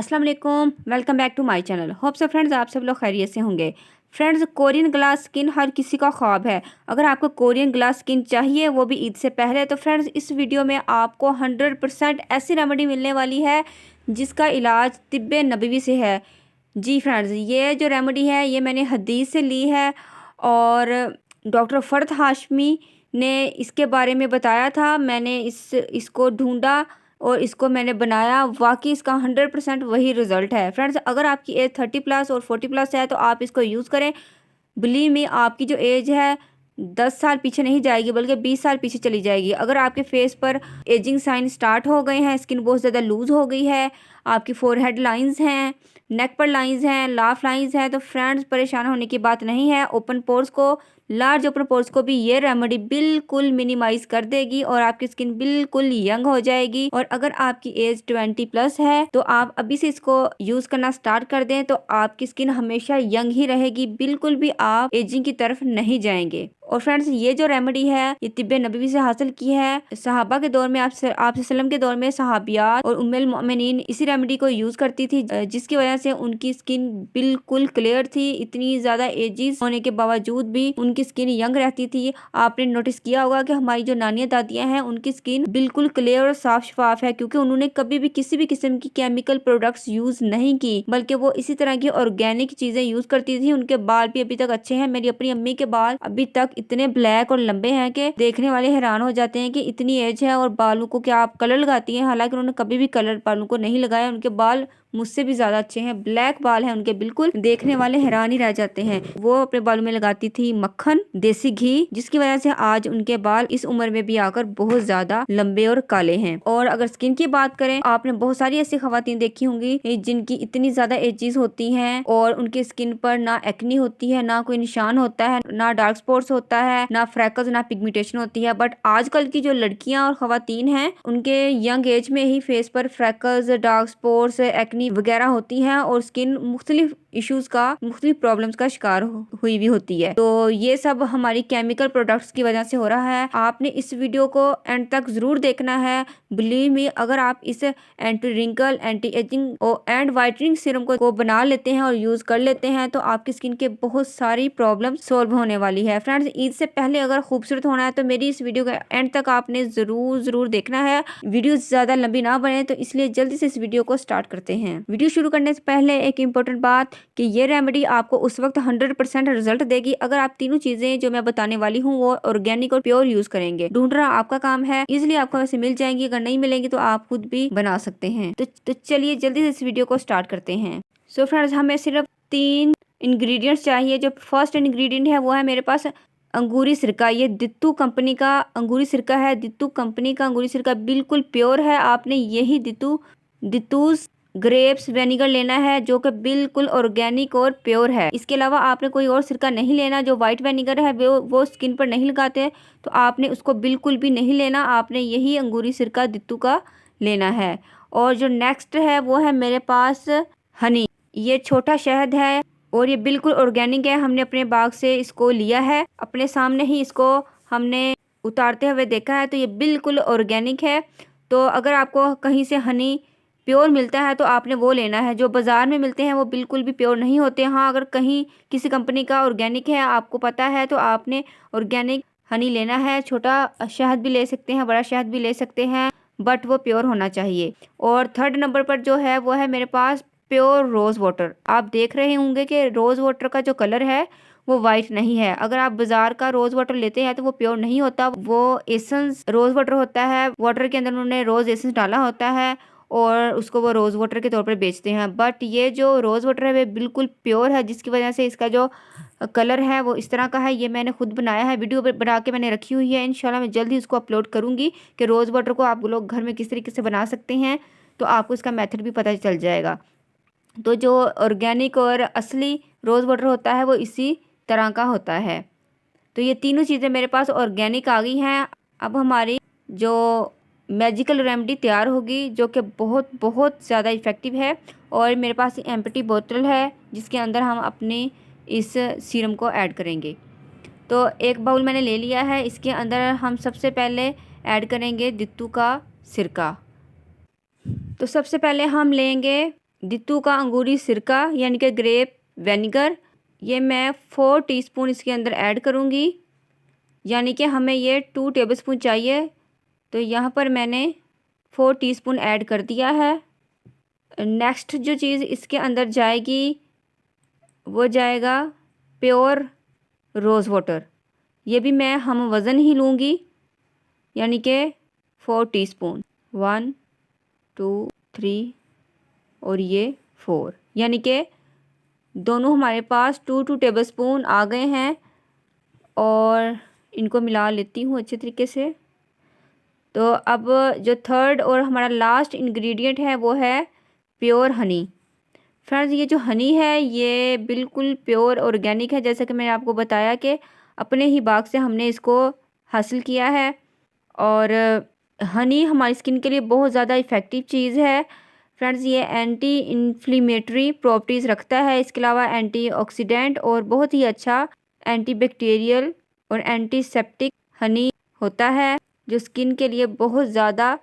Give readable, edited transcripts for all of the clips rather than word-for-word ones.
अस्सलाम वालेकुम, welcome back to my channel. Hope so friends आप सब लोग खैरियत से होंगे। फ्रेंड्स, कोरियन ग्लास स्किन हर किसी का ख्वाब है। अगर आपको कोरियन ग्लास स्किन चाहिए वो भी ईद से पहले, तो फ्रेंड्स इस वीडियो में आपको 100% ऐसी रेमेडी मिलने वाली है जिसका इलाज तिब्बे नबवी से है। जी फ्रेंड्स, ये जो रेमेडी है ये मैंने हदीस से ली है और डॉक्टर फ़रद हाशमी ने इसके बारे में बताया था। मैंने इसको ढूंढा और इसको मैंने बनाया। वाकई इसका 100% वही रिज़ल्ट है। फ्रेंड्स, अगर आपकी एज 30+ और 40+ है तो आप इसको यूज़ करें। बिलीव मी, आपकी जो एज है 10 साल पीछे नहीं जाएगी बल्कि 20 साल पीछे चली जाएगी। अगर आपके फेस पर एजिंग साइन स्टार्ट हो गए हैं, स्किन बहुत ज़्यादा लूज़ हो गई है, आपकी फोरहेड लाइंस हैं, नेक पर लाइंस हैं, लाफ लाइंस हैं, तो फ्रेंड्स परेशान होने की बात नहीं है। ओपन पोर्स को, लार्ज ओपन पोर्स को भी ये रेमेडी बिल्कुल मिनिमाइज कर देगी और आपकी स्किन बिल्कुल यंग हो जाएगी। और अगर आपकी एज 20+ है तो आप अभी से इसको यूज करना स्टार्ट कर दें तो आपकी स्किन हमेशा यंग ही रहेगी, बिल्कुल भी आप एजिंग की तरफ नहीं जाएंगे। और फ्रेंड्स, ये जो रेमेडी है ये तिब्बे नबवी से हासिल की है। सहाबा के दौर में, आप सल्लम के दौर में सहाबियात और उम्मुल मोमिनीन इसी रेमेडी को यूज करती थी, जिसकी वजह से उनकी स्किन बिल्कुल क्लियर थी। इतनी ज्यादा एजिस होने के बावजूद भी उनकी स्किन यंग रहती थी। आपने नोटिस किया होगा कि हमारी जो नानियां दादियां हैं उनकी स्किन बिल्कुल क्लियर और साफ शफाफ है, क्योंकि उन्होंने कभी भी किसी भी किस्म की केमिकल प्रोडक्ट्स यूज नहीं की, बल्कि वो इसी तरह की ऑर्गेनिक चीजें यूज करती थी। उनके बाल भी अभी तक अच्छे हैं। मेरी अपनी अम्मी के बाल अभी तक इतने ब्लैक और लंबे हैं कि देखने वाले हैरान हो जाते हैं कि इतनी एज है और बालों को क्या आप कलर लगाती हैं। हालांकि उन्होंने कभी भी कलर बालों को नहीं लगाया। उनके बाल मुझसे भी ज्यादा अच्छे हैं, ब्लैक बाल हैं उनके, बिल्कुल देखने वाले हैरान ही रह जाते हैं। वो अपने बालों में लगाती थी मक्खन, देसी घी, जिसकी वजह से आज उनके बाल इस उम्र में भी आकर बहुत ज्यादा लंबे और काले हैं। और अगर स्किन की बात करें, आपने बहुत सारी ऐसी खवातीन देखी होंगी जिनकी इतनी ज्यादा एजेस होती हैं और उनकी स्किन पर ना एक्नी होती है, ना कोई निशान होता है, ना डार्क स्पॉट्स होता है, ना फ्रैकल्स, ना पिगमेंटेशन होती है। बट आजकल की जो लड़कियां और खवातीन हैं उनके यंग एज में ही फेस पर फ्रैकल्स, डार्क स्पॉट्स, एक्नी वगैरह होती हैं और स्किन मुख्तलिफ इश्यूज का, मुख्तलिफ प्रॉब्लम्स का शिकार हुई भी होती है। तो ये सब हमारी केमिकल प्रोडक्ट्स की वजह से हो रहा है। आपने इस वीडियो को एंड तक जरूर देखना है। बिलीव मी, अगर आप इस एंटी रिंकल, एंटी एजिंग और एंड वाइटनिंग सीरम को बना लेते हैं और यूज कर लेते हैं तो आपकी स्किन के बहुत सारी प्रॉब्लम सॉल्व होने वाली है। फ्रेंड्स, ईद से पहले अगर खूबसूरत होना है तो मेरी इस वीडियो का एंड तक आपने जरूर देखना है। वीडियो ज्यादा लंबी ना बने, तो इसलिए जल्दी से इस वीडियो को स्टार्ट करते हैं। वीडियो शुरू करने से पहले एक इम्पोर्टेंट बात कि ये रेमेडी आपको उस वक्त 100% रिजल्ट देगी अगर आप तीनों चीजें जो मैं बताने वाली हूँ वो ऑर्गेनिक और प्योर यूज करेंगे। ढूंढना आपका काम है, इजिली आपको वैसे मिल जाएंगी। अगर नहीं मिलेंगी तो आप खुद भी बना सकते हैं। तो चलिए जल्दी से इस वीडियो को स्टार्ट करते हैं। सो फ्रेंड्स, हमें सिर्फ 3 इंग्रेडिएंट्स चाहिए। जो फर्स्ट इंग्रेडिएंट है वो है मेरे पास अंगूरी सिरका। ये दित्तू कंपनी का अंगूरी सिरका है। दित्तू कंपनी का अंगूरी सिरका बिल्कुल प्योर है। आपने यही दित्तूस ग्रेप्स विनेगर लेना है जो कि बिल्कुल ऑर्गेनिक और प्योर है। इसके अलावा आपने कोई और सिरका नहीं लेना। जो वाइट विनेगर है वो स्किन पर नहीं लगाते, तो आपने उसको बिल्कुल भी नहीं लेना। आपने यही अंगूरी सिरका दित्तू का लेना है। और जो नेक्स्ट है वो है मेरे पास हनी। ये छोटा शहद है और ये बिल्कुल ऑर्गेनिक है। हमने अपने बाग से इसको लिया है, अपने सामने ही इसको हमने उतारते हुए देखा है, तो ये बिल्कुल ऑर्गेनिक है। तो अगर आपको कहीं से हनी प्योर मिलता है तो आपने वो लेना है। जो बाजार में मिलते हैं वो बिल्कुल भी प्योर नहीं होते। हाँ, अगर कहीं किसी कंपनी का ऑर्गेनिक है आपको पता है तो आपने ऑर्गेनिक हनी लेना है। छोटा शहद भी ले सकते हैं, बड़ा शहद भी ले सकते हैं, बट वो प्योर होना चाहिए। और थर्ड नंबर पर जो है वो है मेरे पास प्योर रोज़ वाटर। आप देख रहे होंगे कि रोज़ वाटर का जो कलर है वो वाइट नहीं है। अगर आप बाजार का रोज़ वाटर लेते हैं तो वो प्योर नहीं होता, वो एसेंस रोज़ वाटर होता है। वाटर के अंदर उन्होंने रोज़ एसेंस डाला होता है और उसको वो रोज़ वाटर के तौर पर बेचते हैं। बट ये जो रोज़ वाटर है वो बिल्कुल प्योर है, जिसकी वजह से इसका जो कलर है वो इस तरह का है। ये मैंने खुद बनाया है, वीडियो बना के मैंने रखी हुई है। इंशाल्लाह मैं जल्दी इसको अपलोड करूँगी कि रोज़ वाटर को आप लोग घर में किस तरीके से बना सकते हैं, तो आपको इसका मेथड भी पता चल जाएगा। तो जो ऑर्गेनिक और असली रोज़ वाटर होता है वो इसी तरह का होता है। तो ये तीनों चीज़ें मेरे पास ऑर्गेनिक आ गई हैं। अब हमारी जो मैजिकल रेमेडी तैयार होगी जो कि बहुत बहुत ज़्यादा इफ़ेक्टिव है। और मेरे पास एम्प्टी बोतल है जिसके अंदर हम अपनी इस सीरम को ऐड करेंगे। तो एक बाउल मैंने ले लिया है, इसके अंदर हम सबसे पहले ऐड करेंगे दित्तू का सिरका। तो सबसे पहले हम लेंगे दित्तू का अंगूरी सिरका यानी कि ग्रेप विनेगर, ये मैं 4 टीस्पून इसके अंदर ऐड करूँगी, यानी कि हमें ये 2 टेबलस्पून चाहिए। तो यहाँ पर मैंने 4 टीस्पून ऐड कर दिया है। नेक्स्ट जो चीज़ इसके अंदर जाएगी वो जाएगा प्योर रोज़ वाटर। ये भी मैं हम वज़न ही लूँगी, यानी कि 4 टीस्पून, 1 2 3 और ये 4, यानी कि दोनों हमारे पास 2 टेबलस्पून आ गए हैं। और इनको मिला लेती हूँ अच्छे तरीके से। तो अब जो थर्ड और हमारा लास्ट इंग्रेडिएंट है वो है प्योर हनी। फ्रेंड्स, ये जो हनी है ये बिल्कुल प्योर ऑर्गेनिक है, जैसा कि मैंने आपको बताया कि अपने ही बाग से हमने इसको हासिल किया है। और हनी हमारी स्किन के लिए बहुत ज़्यादा इफ़ेक्टिव चीज़ है। फ्रेंड्स, ये एंटी इन्फ्लेमेटरी प्रॉपर्टीज़ रखता है, इसके अलावा एंटीऑक्सीडेंट और बहुत ही अच्छा एंटीबैक्टीरियल और एंटीसेप्टिक हनी होता है, जो स्किन के लिए बहुत ज़्यादा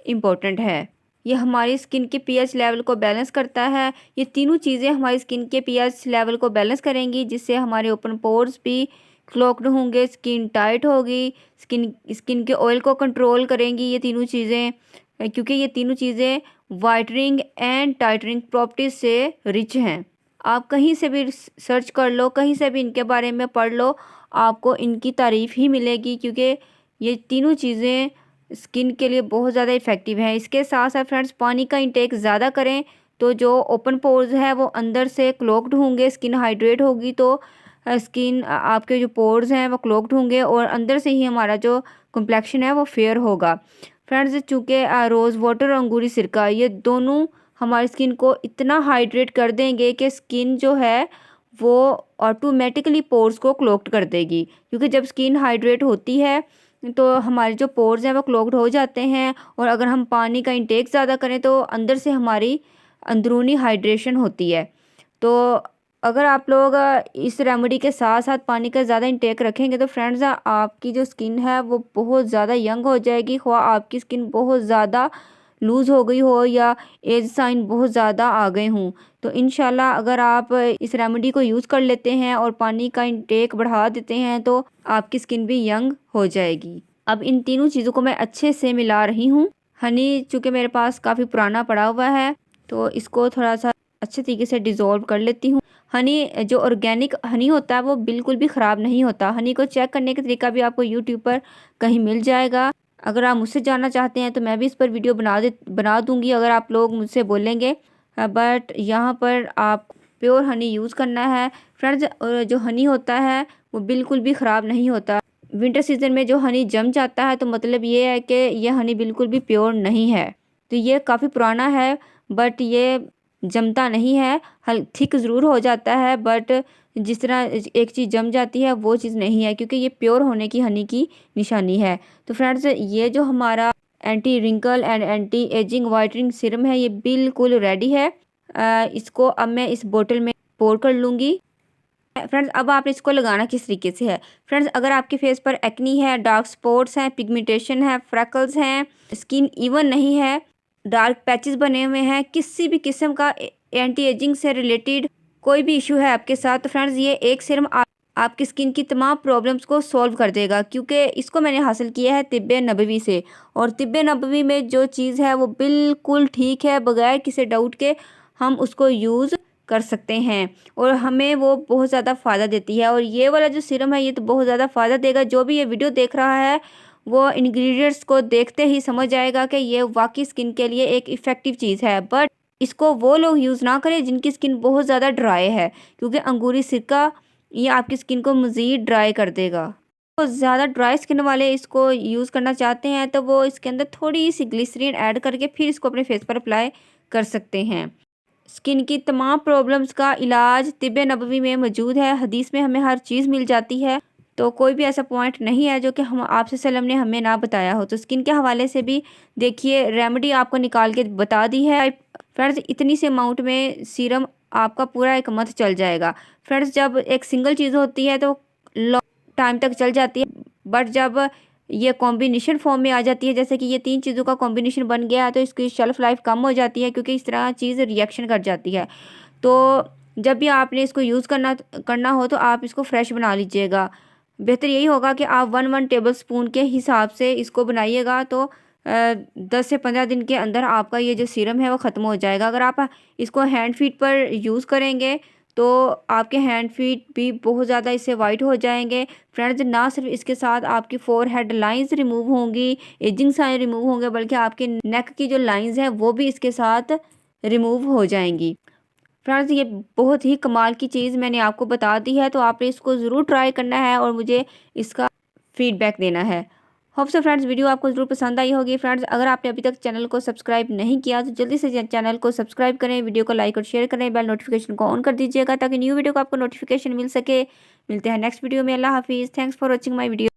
इम्पोर्टेंट है। ये हमारी स्किन के पीएच लेवल को बैलेंस करता है। ये तीनों चीज़ें हमारी स्किन के पीएच लेवल को बैलेंस करेंगी, जिससे हमारे ओपन पोर्स भी क्लॉक्ड होंगे, स्किन टाइट होगी, स्किन के ऑयल को कंट्रोल करेंगी ये तीनों चीज़ें, क्योंकि ये तीनों चीज़ें वाइटनिंग एंड टाइटनिंग प्रॉपर्टीज से रिच हैं। आप कहीं से भी सर्च कर लो, कहीं से भी इनके बारे में पढ़ लो, आपको इनकी तारीफ़ ही मिलेगी, क्योंकि ये तीनों चीज़ें स्किन के लिए बहुत ज़्यादा इफ़ेक्टिव हैं। इसके साथ साथ फ्रेंड्स, पानी का इंटेक ज़्यादा करें तो जो ओपन पोर्स है वो अंदर से क्लोक्ड होंगे, स्किन हाइड्रेट होगी तो स्किन आपके जो पोर्स हैं वो क्लोक्ड होंगे और अंदर से ही हमारा जो कम्प्लेक्शन है वो फेयर होगा। फ्रेंड्स, चूँकि रोज़ वाटर और अंगूरी सिरका ये दोनों हमारी स्किन को इतना हाइड्रेट कर देंगे कि स्किन जो है वो ऑटोमेटिकली पोर्स को क्लोक्ड कर देगी, क्योंकि जब स्किन हाइड्रेट होती है तो हमारे जो पोर्स हैं वो क्लोग्ड हो जाते हैं। और अगर हम पानी का इंटेक ज़्यादा करें तो अंदर से हमारी अंदरूनी हाइड्रेशन होती है। तो अगर आप लोग इस रेमेडी के साथ साथ पानी का ज़्यादा इंटेक रखेंगे तो फ्रेंड्स, आपकी जो स्किन है वो बहुत ज़्यादा यंग हो जाएगी, ख्वाह आपकी स्किन बहुत ज़्यादा लूज़ हो गई हो या एज साइन बहुत ज़्यादा आ गए हों। तो इंशाल्लाह अगर आप इस रेमेडी को यूज़ कर लेते हैं और पानी का इंटेक बढ़ा देते हैं तो आपकी स्किन भी यंग हो जाएगी। अब इन तीनों चीज़ों को मैं अच्छे से मिला रही हूँ। हनी चूँकि मेरे पास काफ़ी पुराना पड़ा हुआ है तो इसको थोड़ा सा अच्छे तरीके से डिज़ोल्व कर लेती हूँ। हनी जो ऑर्गेनिक हनी होता है वो बिल्कुल भी ख़राब नहीं होता। हनी को चेक करने का तरीका भी आपको यूट्यूब पर कहीं मिल जाएगा। अगर आप मुझसे जानना चाहते हैं तो मैं भी इस पर वीडियो बना दूँगी अगर आप लोग मुझसे बोलेंगे। बट यहाँ पर आप प्योर हनी यूज़ करना है। फ्रेंड्स, जो हनी होता है वो बिल्कुल भी ख़राब नहीं होता। विंटर सीज़न में जो हनी जम जाता है तो मतलब ये है कि ये हनी बिल्कुल भी प्योर नहीं है। तो ये काफ़ी पुराना है बट ये जमता नहीं है, थिक ज़रूर हो जाता है, बट जिस तरह एक चीज़ जम जाती है वो चीज़ नहीं है, क्योंकि ये प्योर होने की हनी की निशानी है। तो फ्रेंड्स, ये जो हमारा anti wrinkle and anti ageing whitening serum है ये बिल्कुल रेडी है। इसको अब मैं इस बोतल में पोर कर लूँगी। फ्रेंड्स, अब आपने इसको लगाना किस तरीके से है। फ्रेंड्स, अगर आपके फेस पर एक्नी है, डार्क स्पॉट्स हैं, पिगमेंटेशन है, फ्रैकल्स हैं, स्किन इवन नहीं है, डार्क पैचेस बने हुए हैं, किसी भी किस्म का एंटी एजिंग से रिलेटेड कोई भी इशू है आपके साथ, तो फ्रेंड्स ये एक सीरम आपकी स्किन की तमाम प्रॉब्लम्स को सॉल्व कर देगा, क्योंकि इसको मैंने हासिल किया है तिब्बे नबवी से। और तिब्बे नबवी में जो चीज़ है वो बिल्कुल ठीक है, बगैर किसी डाउट के हम उसको यूज़ कर सकते हैं और हमें वो बहुत ज़्यादा फ़ायदा देती है। और ये वाला जो सीरम है ये तो बहुत ज़्यादा फ़ायदा देगा। जो भी ये वीडियो देख रहा है वो इंग्रेडिएंट्स को देखते ही समझ जाएगा कि ये वाकई स्किन के लिए एक इफ़ेक्टिव चीज़ है। बट इसको वो लोग यूज़ ना करें जिनकी स्किन बहुत ज़्यादा ड्राई है, क्योंकि अंगूरी सिरका ये आपकी स्किन को मज़ीद ड्राई कर देगा। तो ज़्यादा ड्राई स्किन वाले इसको यूज़ करना चाहते हैं तो वो इसके अंदर थोड़ी सी ग्लिसरीन ऐड करके फिर इसको अपने फेस पर अप्लाई कर सकते हैं। स्किन की तमाम प्रॉब्लम्स का इलाज तिब्बे नबवी में मौजूद है। हदीस में हमें हर चीज़ मिल जाती है, तो कोई भी ऐसा पॉइंट नहीं है जो कि हम आपसे सल्लम ने हमें ना बताया हो। तो स्किन के हवाले से भी देखिए रेमेडी आपको निकाल के बता दी है। फ्रेंड्स, इतनी से अमाउंट में सीरम आपका पूरा एक मंथ चल जाएगा। फ्रेंड्स, जब एक सिंगल चीज़ होती है तो लॉन्ग टाइम तक चल जाती है, बट जब ये कॉम्बिनेशन फॉर्म में आ जाती है, जैसे कि ये 3 चीज़ों का कॉम्बिनेशन बन गया है तो इसकी शेल्फ़ लाइफ कम हो जाती है, क्योंकि इस तरह चीज़ रिएक्शन कर जाती है। तो जब भी आपने इसको यूज़ करना करना हो तो आप इसको फ्रेश बना लीजिएगा। बेहतर यही होगा कि आप 1 टेबल स्पून के हिसाब से इसको बनाइएगा, तो 10 से 15 दिन के अंदर आपका ये जो सीरम है वो ख़त्म हो जाएगा। अगर आप इसको हैंड फीट पर यूज़ करेंगे तो आपके हैंड फीट भी बहुत ज़्यादा इससे वाइट हो जाएंगे। फ्रेंड्स, ना सिर्फ इसके साथ आपकी फोरहेड लाइंस रिमूव होंगी, एजिंग साइन रिमूव होंगे, बल्कि आपके नेक की जो लाइंस हैं वो भी इसके साथ रिमूव हो जाएंगी। फ्रेंड्स, ये बहुत ही कमाल की चीज़ मैंने आपको बता दी है, तो आपने इसको ज़रूर ट्राई करना है और मुझे इसका फीडबैक देना है। होप सो फ्रेंड्स, वीडियो आपको ज़रूर पसंद आई होगी। फ्रेंड्स, अगर आपने अभी तक चैनल को सब्सक्राइब नहीं किया तो जल्दी से चैनल को सब्सक्राइब करें, वीडियो को लाइक और शेयर करें, बेल नोटिफिकेशन को ऑन कर दीजिएगा ताकि न्यू वीडियो को आपको नोटिफिकेशन मिल सके। मिलते हैं नेक्स्ट वीडियो में। अल्लाह हाफिज़। Thanks for watching my video.